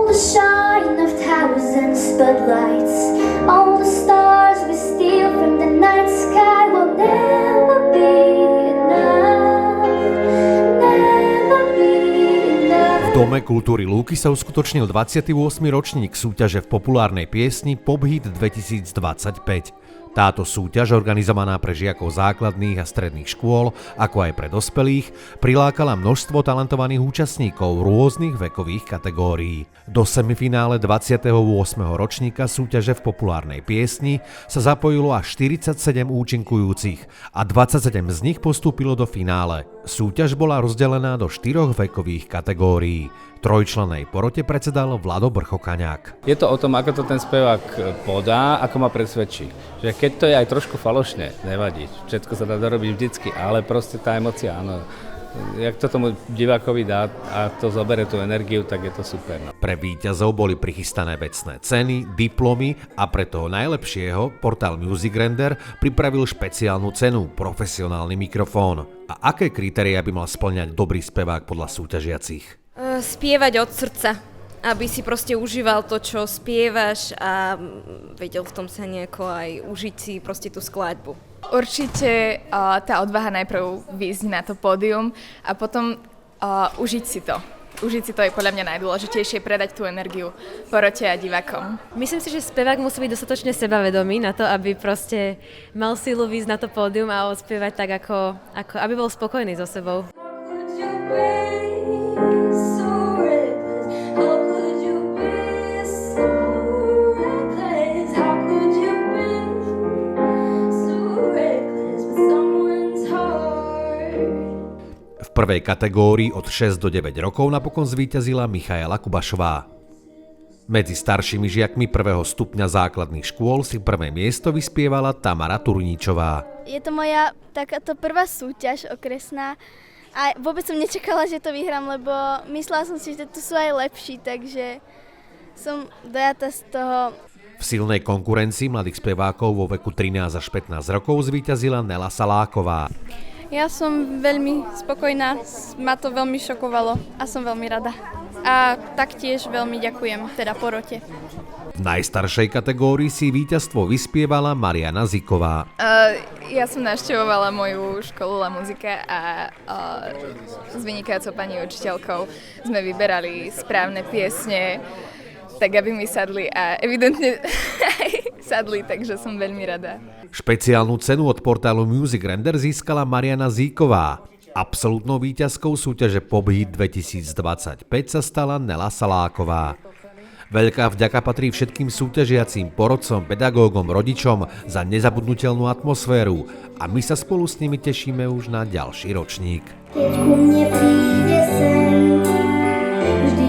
the shine of towers and spotlights, all the stars we steal from the night sky will never be enough, never be enough. V Dome kultúry Lúky sa uskutočnil 28. ročník súťaže v populárnej piesni Pop Hit 2025. Táto súťaž, organizovaná pre žiakov základných a stredných škôl, ako aj pre dospelých, prilákala množstvo talentovaných účastníkov rôznych vekových kategórií. Do semifinále 28. ročníka súťaže v populárnej piesni sa zapojilo až 47 účinkujúcich a 27 z nich postúpilo do finále. Súťaž bola rozdelená do 4 vekových kategórií. Trojčlennej porote predsedal Vlado Brchokaňák. Je to o tom, ako to ten spevák podá, ako ma presvedčí. Že keď to je aj trošku falošné, nevadí. Všetko sa dá dorobiť vždycky, ale proste tá emócia, áno. Jak to tomu divákovi dá a to zobere tú energiu, tak je to super. Pre víťazov boli prichystané vecné ceny, diplomy a pre toho najlepšieho portál Music Render pripravil špeciálnu cenu, profesionálny mikrofón. A aké kritériá by mal spĺňať dobrý spevák podľa súťažiacich? Spievať od srdca, aby si proste užíval to, čo spievaš a vedel v tom sa nejako aj užiť si proste tú skladbu. Určite tá odvaha najprv výjsť na to pódium a potom užiť si to. Užiť si to je podľa mňa najdôležitejšie, predať tú energiu porote a divákom. Myslím si, že spevák musí byť dostatočne sebavedomý na to, aby proste mal silu výjsť na to pódium a odspievať tak, ako aby bol spokojný so sebou. V prvej kategórii od 6 do 9 rokov napokon zvíťazila Michaela Kubašová. Medzi staršími žiakmi prvého stupňa základných škôl si prvé miesto vyspievala Tamara Turníčová. Je to moja takáto prvá súťaž okresná a vôbec som nečakala, že to vyhrám, lebo myslela som si, že tu sú aj lepší, takže som dojata z toho. V silnej konkurencii mladých spevákov vo veku 13 až 15 rokov zvíťazila Nela Saláková. Ja som veľmi spokojná, ma to veľmi šokovalo a som veľmi rada. A taktiež veľmi ďakujem, teda porote. V najstaršej kategórii si víťazstvo vyspievala Mariana Ziková. Ja som navštevovala moju školu La Muzika a s vynikajúcou pani učiteľkou sme vyberali správne piesne, tak aby mi sadli a evidentne sadli, takže som veľmi rada. Špeciálnu cenu od portálu Music Render získala Mariana Zíková. Absolútnou víťazkou súťaže Pop Hit 2025 sa stala Nela Saláková. Veľká vďaka patrí všetkým súťažiacím, porodcom, pedagógom, rodičom za nezabudnutelnú atmosféru a my sa spolu s nimi tešíme už na ďalší ročník. Keď ku mne príde sen, vždy